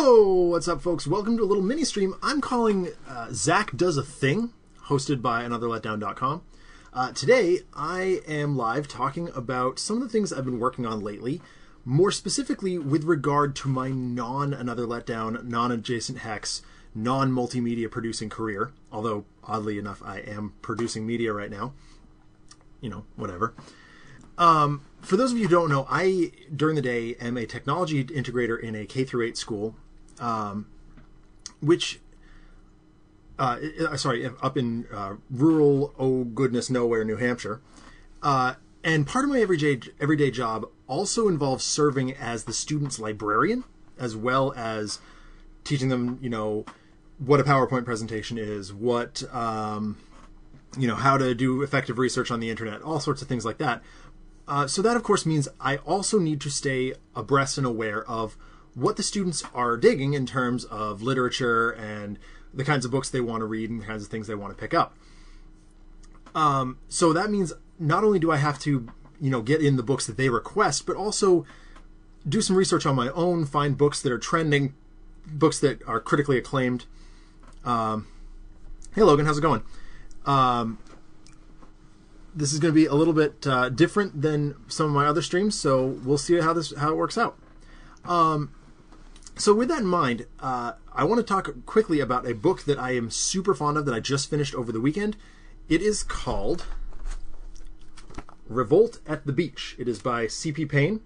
Ho! What's up, folks? Welcome to a little mini stream I'm calling Zach Does a Thing, hosted by anotherletdown.com. Today, I am live talking about some of the things I've been working on lately, more specifically with regard to my non-Another Letdown, non-adjacent hex, non-multimedia producing career, although, oddly enough, I am producing media right now. You know, whatever. For those of you who don't know, I, during the day, am a technology integrator in a K-8 school, up in rural, oh goodness, nowhere, New Hampshire. And part of my everyday job also involves serving as the student's librarian, as well as teaching them, you know, what a PowerPoint presentation is, what, you know, how to do effective research on the internet, all sorts of things like that. So that, of course, means I also need to stay abreast and aware of what the students are digging in terms of literature and the kinds of books they want to read and the kinds of things they want to pick up. So that means not only do I have to, you know, get in the books that they request, but also do some research on my own, find books that are trending, books that are critically acclaimed. Hey, Logan, how's it going? This is going to be a little bit different than some of my other streams, so we'll see how it works out. So with that in mind, I want to talk quickly about a book that I am super fond of that I just finished over the weekend. It is called Revolt at the Beach. It is by C.P. Payne.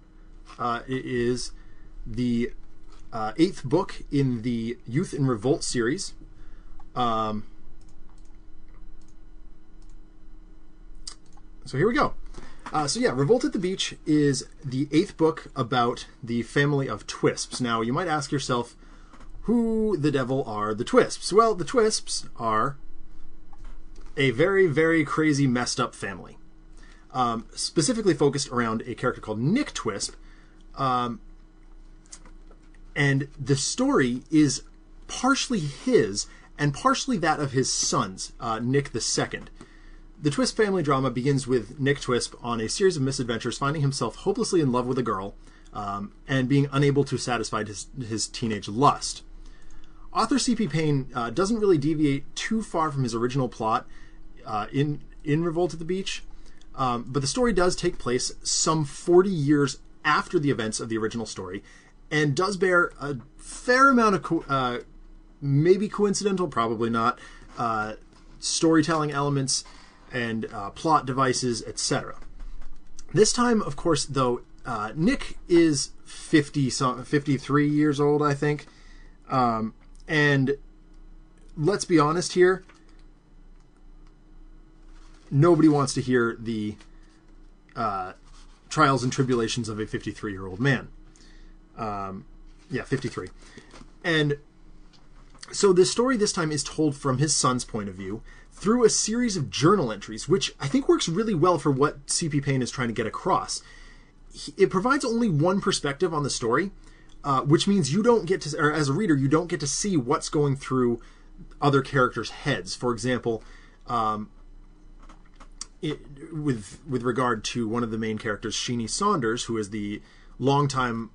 It is the 8th book in the Youth in Revolt series. So here we go. So yeah, Revolt at the Beach is the 8th book about the family of Twisps. Now, you might ask yourself, who the devil are the Twisps? Well, the Twisps are a very, very crazy, messed up family. Specifically focused around a character called Nick Twisp. And the story is partially his and partially that of his sons, Nick the Second. The Twisp family drama begins with Nick Twisp on a series of misadventures, finding himself hopelessly in love with a girl and being unable to satisfy his teenage lust. Author C.P. Payne doesn't really deviate too far from his original plot in Revolt at the Beach, but the story does take place some 40 years after the events of the original story and does bear a fair amount of maybe coincidental, probably not, storytelling elements and plot devices, etc. This time, of course, though, Nick is 53 years old, I think. And let's be honest here, nobody wants to hear the trials and tribulations of a 53-year-old man. Yeah, 53. And so the story this time is told from his son's point of view, through a series of journal entries, which I think works really well for what C.P. Payne is trying to get across. It provides only one perspective on the story, which means you don't get to, or as a reader, you don't get to see what's going through other characters' heads. For example, with regard to one of the main characters, Sheenie Saunders, who is the longtime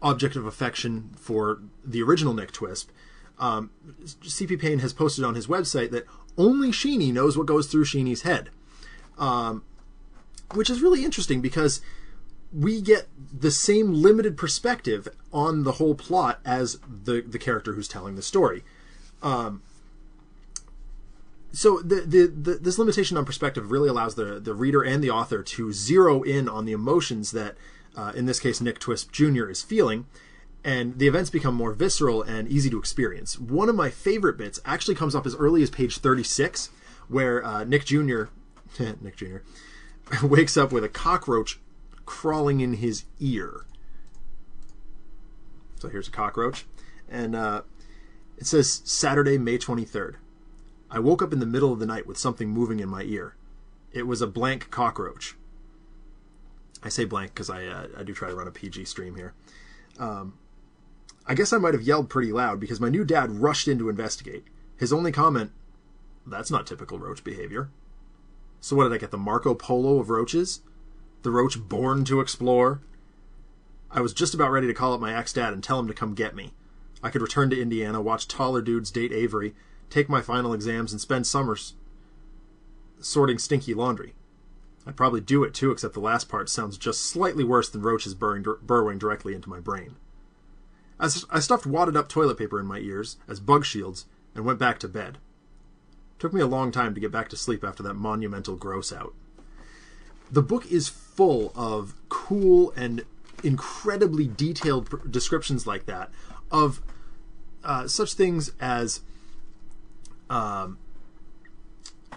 object of affection for the original Nick Twisp. C.P. Payne has posted on his website that only Sheenie knows what goes through Sheenie's head, which is really interesting because we get the same limited perspective on the whole plot as the character who's telling the story. So this limitation on perspective really allows the reader and the author to zero in on the emotions that, in this case, Nick Twisp Jr. is feeling, and the events become more visceral and easy to experience. One of my favorite bits actually comes up as early as page 36, where Nick Jr. wakes up with a cockroach crawling in his ear. So here's a cockroach, and it says, Saturday, May 23rd. I woke up in the middle of the night with something moving in my ear. It was a blank cockroach. I say blank because I do try to run a PG stream here. I guess I might have yelled pretty loud because my new dad rushed in to investigate. His only comment, that's not typical roach behavior. So what did I get, the Marco Polo of roaches? The roach born to explore? I was just about ready to call up my ex-dad and tell him to come get me. I could return to Indiana, watch taller dudes date Avery, take my final exams, and spend summers sorting stinky laundry. I'd probably do it too, except the last part sounds just slightly worse than roaches burrowing directly into my brain. I stuffed wadded up toilet paper in my ears as bug shields and went back to bed. It took me a long time to get back to sleep after that monumental gross out. The book is full of cool and incredibly detailed descriptions like that of such things as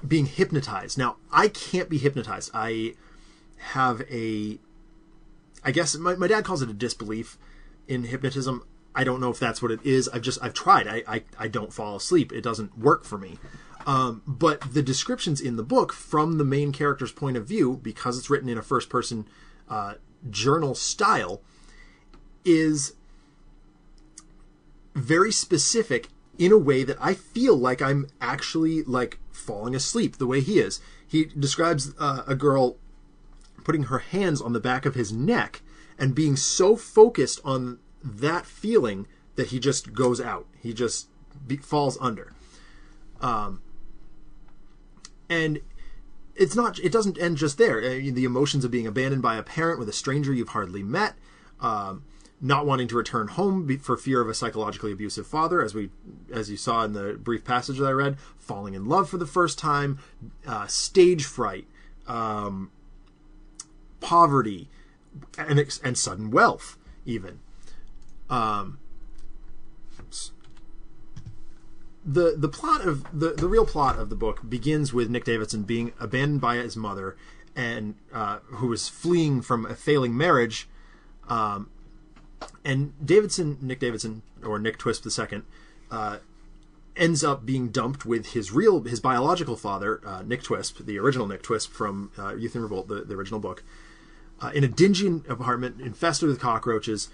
being hypnotized. Now, I can't be hypnotized. I guess my dad calls it a disbelief in hypnotism. I don't know if that's what it is. I've tried. I don't fall asleep. It doesn't work for me. But the descriptions in the book from the main character's point of view, because it's written in a first-person journal style, is very specific in a way that I feel like I'm actually like falling asleep the way he is. He describes a girl putting her hands on the back of his neck and being so focused on that feeling that he just goes out. He just falls under. And it doesn't end just there. The emotions of being abandoned by a parent with a stranger you've hardly met, not wanting to return home for fear of a psychologically abusive father, as you saw in the brief passage that I read, falling in love for the first time, stage fright, poverty, and sudden wealth, even. The plot of the real plot of the book begins with Nick Davidson being abandoned by his mother, and who was fleeing from a failing marriage. And Nick Davidson, or Nick Twisp II, ends up being dumped with his biological father, Nick Twisp, the original Nick Twisp from Youth in Revolt, the original book, in a dingy apartment infested with cockroaches.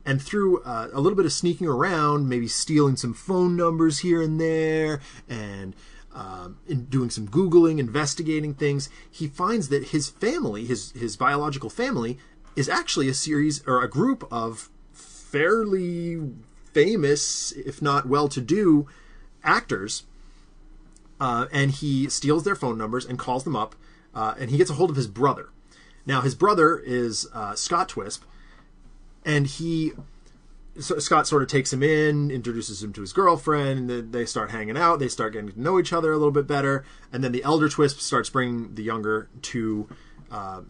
And through a little bit of sneaking around, maybe stealing some phone numbers here and there, and doing some Googling, investigating things, he finds that his family, his biological family, is actually a group of fairly famous, if not well-to-do, actors. And he steals their phone numbers and calls them up, and he gets a hold of his brother. Now, his brother is Scott Twisp, and Scott sort of takes him in, introduces him to his girlfriend, and they start hanging out. They start getting to know each other a little bit better. And then the elder Twisp starts bringing the younger to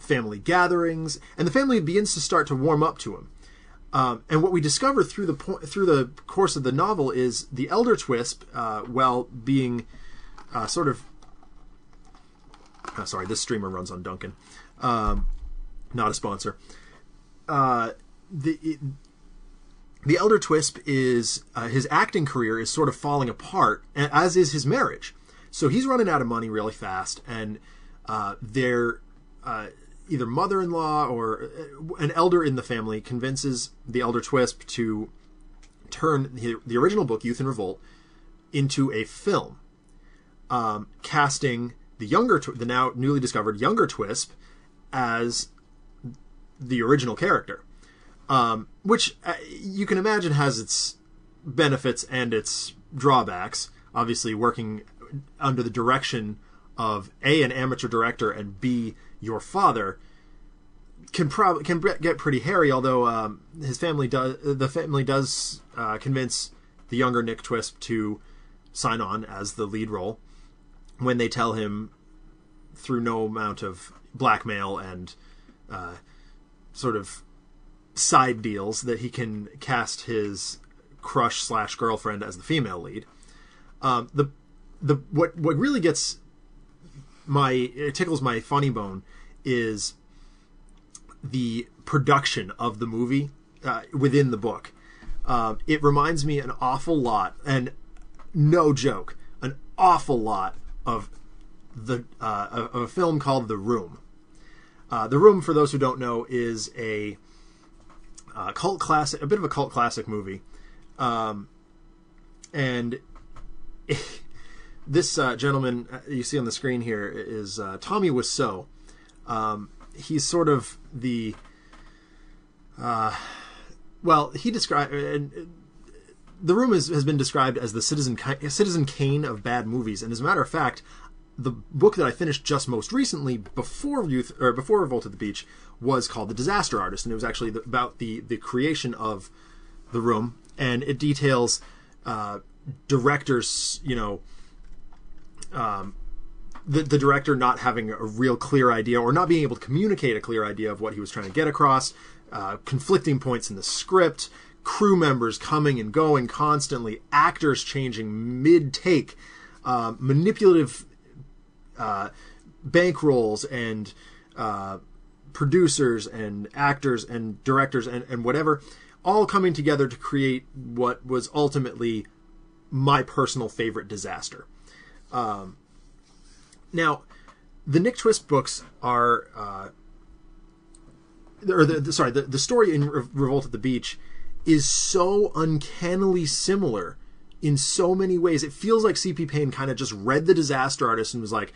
family gatherings, and the family begins to start to warm up to him. And what we discover through the course of the novel is the elder Twisp, while being sort of... sorry, this streamer runs on Duncan. Not a sponsor. The elder Twisp is his acting career is sort of falling apart, as is his marriage. So he's running out of money really fast, and their either mother-in-law or an elder in the family convinces the elder Twisp to turn the original book, Youth in Revolt, into a film, casting the now newly discovered younger Twisp as the original character. Which you can imagine has its benefits and its drawbacks. Obviously, working under the direction of A, an amateur director, and B, your father can get pretty hairy. Although the family does convince the younger Nick Twisp to sign on as the lead role when they tell him, through no amount of blackmail and sort of side deals, that he can cast his crush / girlfriend as the female lead. What really tickles my funny bone is the production of the movie within the book. It reminds me an awful lot, and no joke, an awful lot of a film called The Room. The Room, for those who don't know, is a cult classic, a bit of a cult classic movie, and this gentleman you see on the screen here is Tommy Wiseau. He's sort of the well, he described the room has been described as the Citizen Kane of bad movies, and as a matter of fact, the book that I finished just most recently before Revolt at the Beach was called The Disaster Artist, and it was actually about the creation of the room, and it details directors, the director not having a real clear idea or not being able to communicate a clear idea of what he was trying to get across, conflicting points in the script, crew members coming and going constantly, actors changing mid-take, manipulative bankrolls and producers and actors and directors and whatever, all coming together to create what was ultimately my personal favorite disaster. Now, the Nick Twist books are, the story in Revolt at the Beach is so uncannily similar in so many ways. It feels like C.P. Payne kind of just read The Disaster Artist and was like,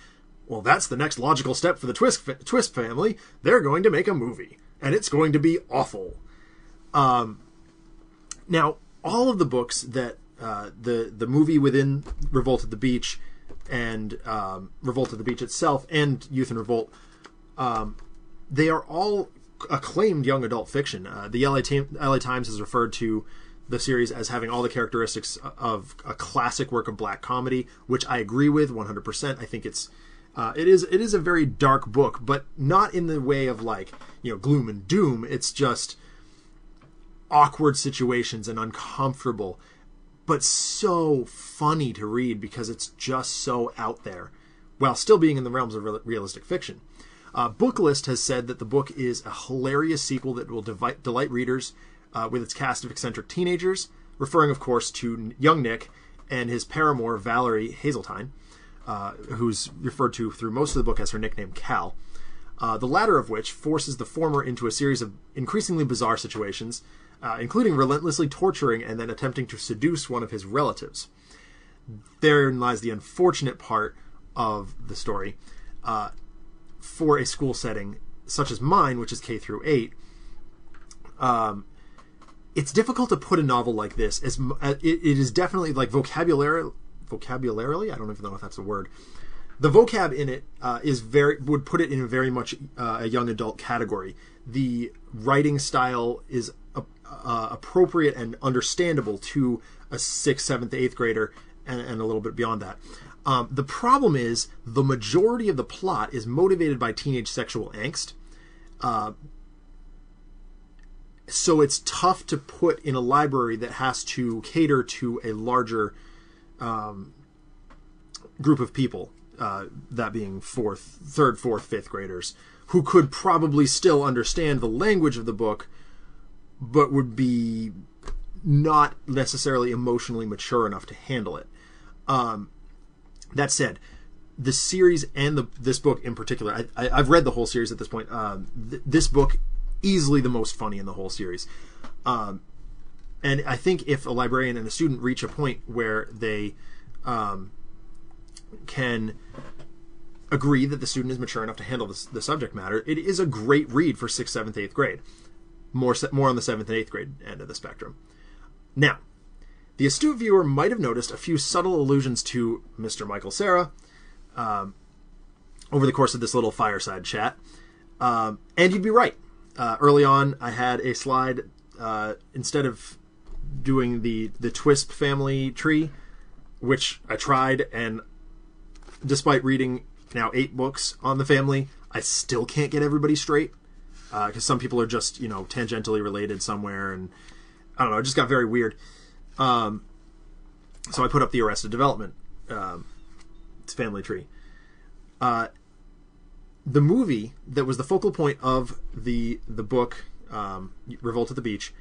well, that's the next logical step for the Twist family. They're going to make a movie, and it's going to be awful. Now, all of the books that the movie within Revolt at the Beach and Revolt at the Beach itself and Youth in Revolt, they are all acclaimed young adult fiction. The LA Times has referred to the series as having all the characteristics of a classic work of black comedy, which I agree with 100%. I think it is a very dark book, but not in the way of gloom and doom. It's just awkward situations and uncomfortable, but so funny to read because it's just so out there while still being in the realms of realistic fiction. Booklist has said that the book is a hilarious sequel that will delight readers with its cast of eccentric teenagers, referring, of course, to young Nick and his paramour, Valerie Hazeltine, who's referred to through most of the book as her nickname Cal, the latter of which forces the former into a series of increasingly bizarre situations, including relentlessly torturing and then attempting to seduce one of his relatives. Therein lies the unfortunate part of the story. For a school setting such as mine, which is K through 8, it's difficult to put a novel like this as it is definitely like vocabularily. I don't even know if that's a word. The vocab in it would put it in very much a young adult category. The writing style is appropriate and understandable to a 6th, 7th, 8th grader and a little bit beyond that. The problem is the majority of the plot is motivated by teenage sexual angst. So it's tough to put in a library that has to cater to a larger group of people, that being 3rd, 4th, 5th graders, who could probably still understand the language of the book, but would be not necessarily emotionally mature enough to handle it. That said, the series and this book in particular, I've read the whole series at this point. This book, easily the most funny in the whole series. And I think if a librarian and a student reach a point where they can agree that the student is mature enough to handle the subject matter, it is a great read for 6th, 7th, 8th grade. More on the 7th and 8th grade end of the spectrum. Now, the astute viewer might have noticed a few subtle allusions to Mr. Michael Cera over the course of this little fireside chat. And you'd be right. Early on, I had a slide, instead of doing the Twisp family tree, which I tried, and despite reading now 8 books on the family, I still can't get everybody straight. Because some people are just, tangentially related somewhere, and I don't know, it just got very weird. So I put up the Arrested Development family tree. The movie that was the focal point of the book, Revolt at the Beach,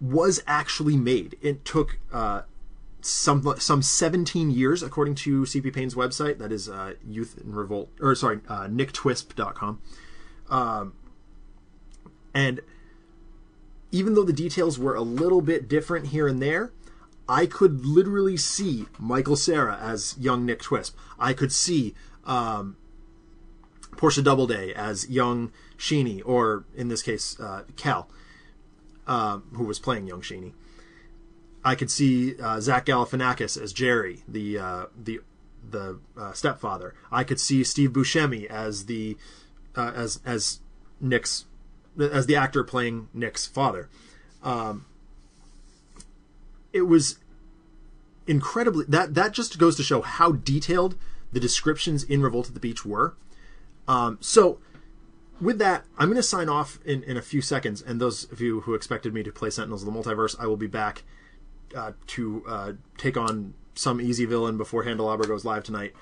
was actually made. It took some 17 years, according to C.P. Payne's website. That is nicktwisp.com. And even though the details were a little bit different here and there, I could literally see Michael Cera as young Nick Twisp. I could see Portia Doubleday as young Sheeny, or in this case, Cal. who was playing young Sheeny. I could see Zach Galifianakis as Jerry, the stepfather. I could see Steve Buscemi as the as Nick's as the actor playing Nick's father. It was incredibly that just goes to show how detailed the descriptions in Revolt at the Beach were. So with that, I'm going to sign off in a few seconds, and those of you who expected me to play Sentinels of the Multiverse, I will be back to take on some easy villain before Handelabra goes live tonight.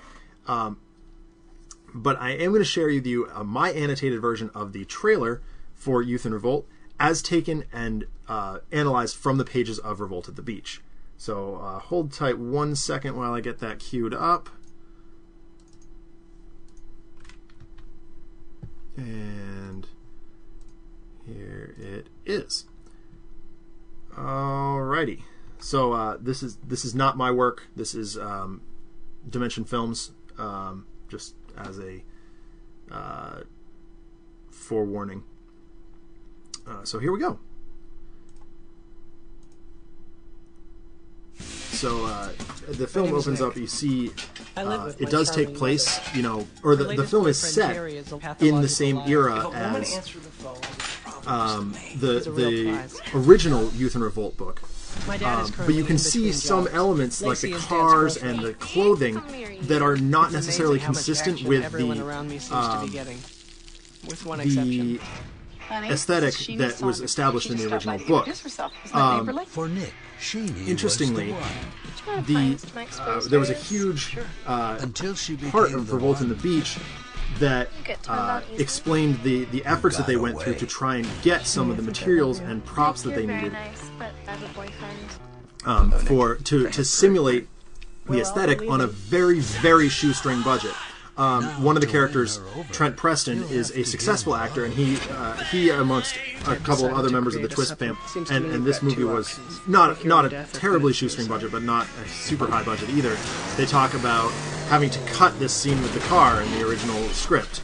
But I am going to share with you my annotated version of the trailer for Youth in Revolt, as taken and analyzed from the pages of Revolt at the Beach. So hold tight 1 second while I get that queued up. And here it is. Alrighty. So this is not my work. This is Dimension Films, just as a forewarning. So here we go. So the film opens up. You see, it does take place, or the film is set in the same era as the original Youth in Revolt book. But you can see some elements like the cars and the clothing that are not necessarily consistent with the aesthetic that was established in the original book. For Nick, interestingly, there was a huge part of Revolt in the Beach that explained the efforts that they went through to try and get some of the materials and props that they needed to simulate the aesthetic on a very, very shoestring budget. One of the characters, Trent Preston, is a successful actor, and he amongst a couple of other members of the Twist fam, and this movie was not a terribly shoestring budget, but not a super high budget either. They talk about having to cut this scene with the car in the original script.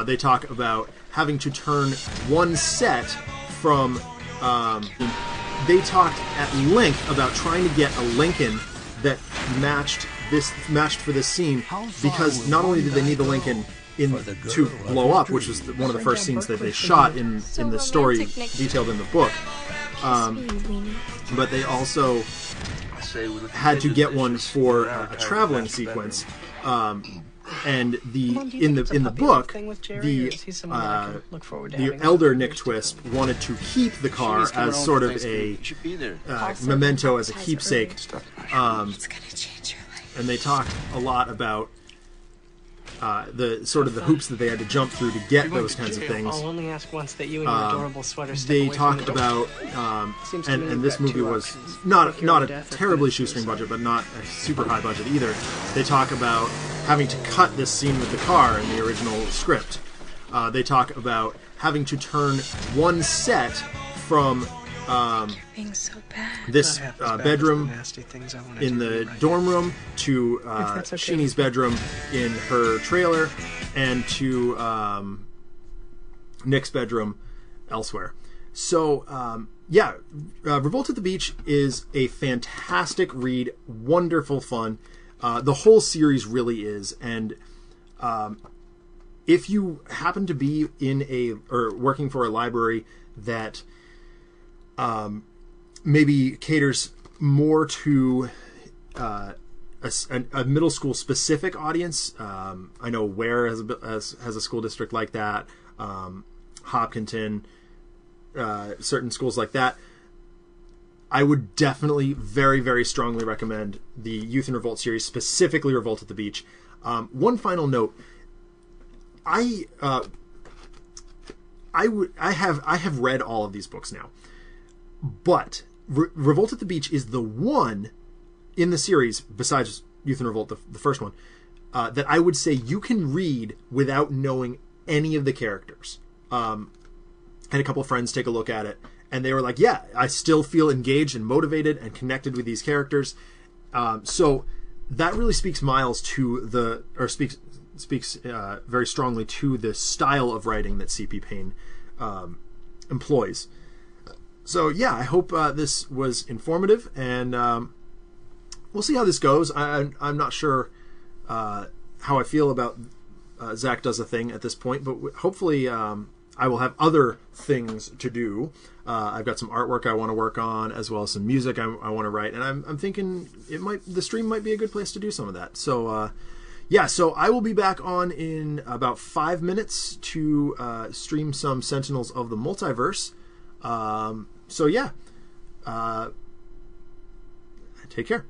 They talk about having to turn one set from. They talked at length about trying to get a Lincoln that matched for this scene, because not only did they need the Lincoln to blow up, which was one of the first scenes that they shot in the story detailed in the book, but they also had to get one for a traveling sequence. And in the book, the elder Nick Twist wanted to keep the car as sort of a memento, as a keepsake. And they talk a lot about the hoops that they had to jump through to get those kinds of things. I'll only ask once that you and your adorable sweater step They away talk from the about, and this movie was not a terribly shoestring budget, but not a super high budget either. They talk about having to cut this scene with the car in the original script. They talk about having to turn one set from this bedroom in the dorm room to Sheeny's bedroom in her trailer, and to Nick's bedroom elsewhere. So Revolt at the Beach is a fantastic read, wonderful fun. The whole series really is, and if you happen to be or working for a library that maybe caters more to a middle school specific audience. I know Ware has a school district like that. Hopkinton, certain schools like that. I would definitely very, very strongly recommend the Youth in Revolt series, specifically Revolt at the Beach. One final note: I have read all of these books now. But Revolt at the Beach is the one in the series, besides Youth in Revolt, the first one, that I would say you can read without knowing any of the characters. I had a couple of friends take a look at it, and they were like, yeah, I still feel engaged and motivated and connected with these characters. So that really speaks speaks very strongly to the style of writing that C.P. Payne employs. So yeah, I hope this was informative, and we'll see how this goes. I'm not sure how I feel about Zach Does a Thing at this point, but hopefully I will have other things to do. I've got some artwork I want to work on, as well as some music I want to write, and I'm thinking the stream might be a good place to do some of that. So yeah, so I will be back on in about 5 minutes to stream some Sentinels of the Multiverse. So yeah, take care.